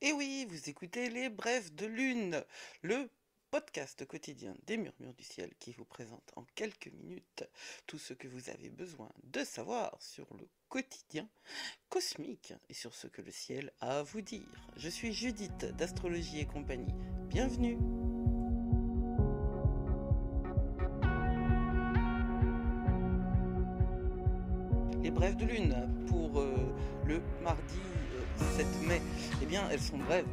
Et oui, vous écoutez les Brèves de Lune, le podcast quotidien des Murmures du Ciel qui vous présente en quelques minutes tout ce que vous avez besoin de savoir sur le quotidien cosmique et sur ce que le ciel a à vous dire. Je suis Judith d'Astrologie et compagnie. Bienvenue. Les brèves de lune pour le mardi 7 mai, eh bien elles sont brèves.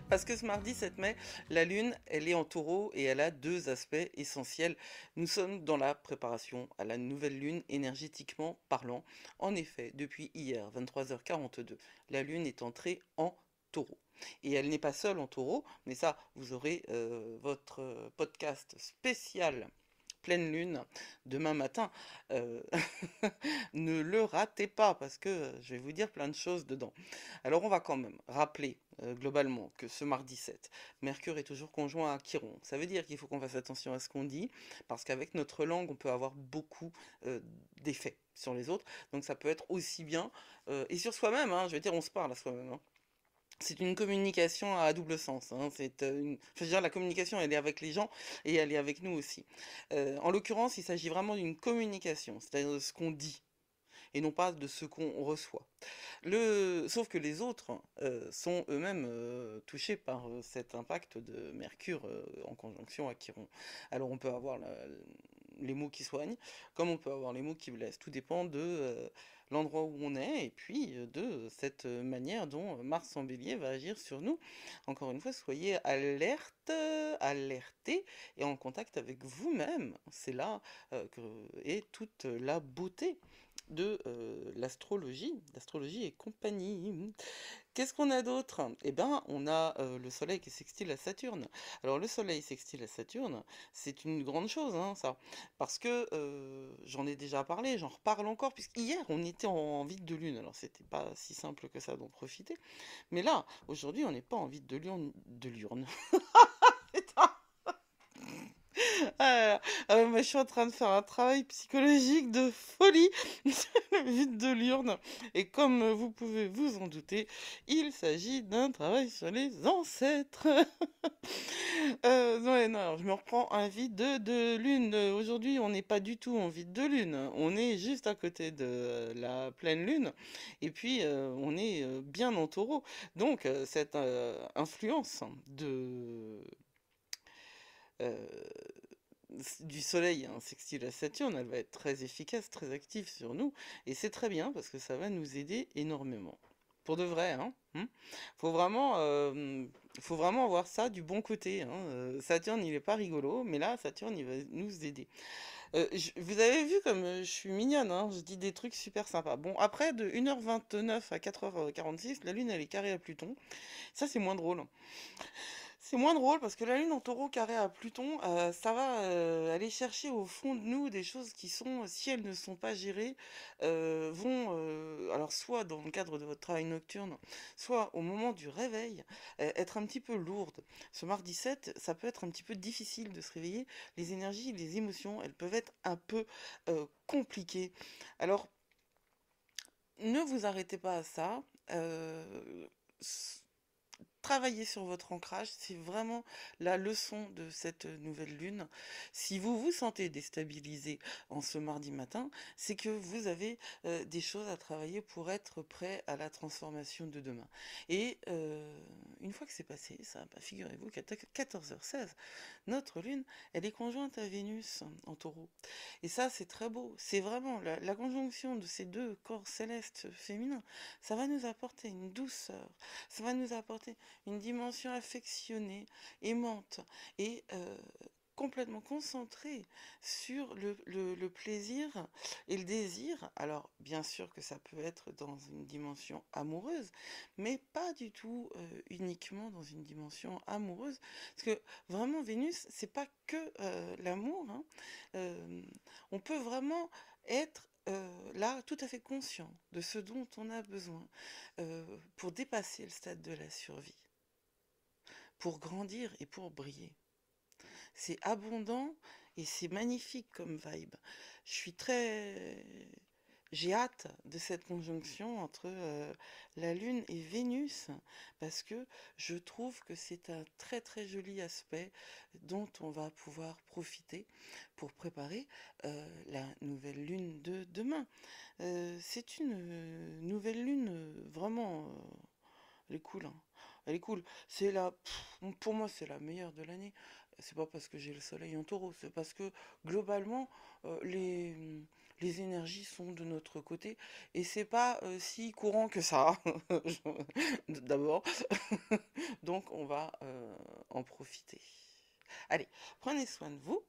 Parce que ce mardi 7 mai, la lune, elle est en taureau et elle a deux aspects essentiels. Nous sommes dans la préparation à la nouvelle lune énergétiquement parlant. En effet, depuis hier, 23h42, la lune est entrée en taureau. Et elle n'est pas seule en taureau, mais ça, vous aurez votre podcast spécial pleine lune demain matin. Euh, ne le ratez pas parce que je vais vous dire plein de choses dedans. Alors on va quand même rappeler globalement que ce mardi 7, Mercure est toujours conjoint à Chiron. Ça veut dire qu'il faut qu'on fasse attention à ce qu'on dit parce qu'avec notre langue on peut avoir beaucoup d'effets sur les autres. Donc ça peut être aussi bien et sur soi-même, hein, je veux dire on se parle à soi-même. Hein. C'est une communication à double sens. Hein. Je veux dire, la communication, elle est avec les gens et elle est avec nous aussi. En l'occurrence, il s'agit vraiment d'une communication, c'est-à-dire de ce qu'on dit et non pas de ce qu'on reçoit. Sauf que les autres sont eux-mêmes touchés par cet impact de Mercure en conjonction à Chiron. Alors on peut avoir les mots qui soignent, comme on peut avoir les mots qui blessent. Tout dépend de l'endroit où on est et puis de cette manière dont Mars en bélier va agir sur nous. Encore une fois, soyez alerte, alertés et en contact avec vous-même. C'est là que est toute la beauté de l'astrologie et compagnie. Qu'est-ce qu'on a d'autre? Eh bien, on a le Soleil qui sextile à Saturne. Alors, le Soleil sextile à Saturne, c'est une grande chose, hein, ça. Parce que j'en ai déjà parlé, j'en reparle encore, puisqu'hier, on était en vide de lune. Alors, c'était pas si simple que ça d'en profiter. Mais là, aujourd'hui, on n'est pas en vide de lune. De lune. Ah, moi, je suis en train de faire un travail psychologique de folie sur le vide de l'urne. Et comme vous pouvez vous en douter, il s'agit d'un travail sur les ancêtres. Non, ouais, non, alors, je me reprends un vide de lune. Aujourd'hui, on n'est pas du tout en vide de lune. On est juste à côté de la pleine lune. Et puis, on est bien en taureau. Donc, cette influence euh, du Soleil hein, sextile à Saturne, elle va être très efficace, très active sur nous, et c'est très bien parce que ça va nous aider énormément. Pour de vrai, hein. Faut vraiment voir ça du bon côté. Hein. Saturne, il est pas rigolo, mais là, Saturne, il va nous aider. Vous avez vu comme je suis mignonne, hein, je dis des trucs super sympas. Bon, après, de 1h29 à 4h46, la Lune, elle est carrée à Pluton. Ça, c'est moins drôle. C'est moins drôle parce que la Lune en taureau carré à Pluton, ça va aller chercher au fond de nous des choses qui sont, si elles ne sont pas gérées, vont, alors soit dans le cadre de votre travail nocturne, soit au moment du réveil, être un petit peu lourdes. Ce mardi 7, ça peut être un petit peu difficile de se réveiller. Les énergies, les émotions, elles peuvent être un peu compliquées. Alors, ne vous arrêtez pas à ça. Travailler sur votre ancrage, c'est vraiment la leçon de cette nouvelle lune. Si vous vous sentez déstabilisé en ce mardi matin, c'est que vous avez des choses à travailler pour être prêt à la transformation de demain. Et une fois que c'est passé, ça, bah, figurez-vous qu'à 14h16, notre lune, elle est conjointe à Vénus en taureau. Et ça, c'est très beau. C'est vraiment la conjonction de ces deux corps célestes féminins. Ça va nous apporter une douceur. Ça va nous apporter une dimension affectionnée, aimante et complètement concentrée sur le plaisir et le désir. Alors, bien sûr que ça peut être dans une dimension amoureuse, mais pas du tout uniquement dans une dimension amoureuse. Parce que vraiment, Vénus, c'est pas que l'amour. Hein. On peut vraiment être là tout à fait conscient de ce dont on a besoin pour dépasser le stade de la survie, pour grandir et pour briller. C'est abondant et c'est magnifique comme vibe. Je suis très j'ai hâte de cette conjonction entre la Lune et Vénus, parce que je trouve que c'est un très très joli aspect dont on va pouvoir profiter pour préparer la nouvelle Lune de demain. C'est une nouvelle Lune vraiment, elle est cool, hein. Elle est cool. C'est pour moi, c'est la meilleure de l'année. C'est pas parce que j'ai le soleil en taureau, c'est parce que globalement, les énergies sont de notre côté et c'est pas si courant que ça, d'abord. Donc, on va en profiter. Allez, prenez soin de vous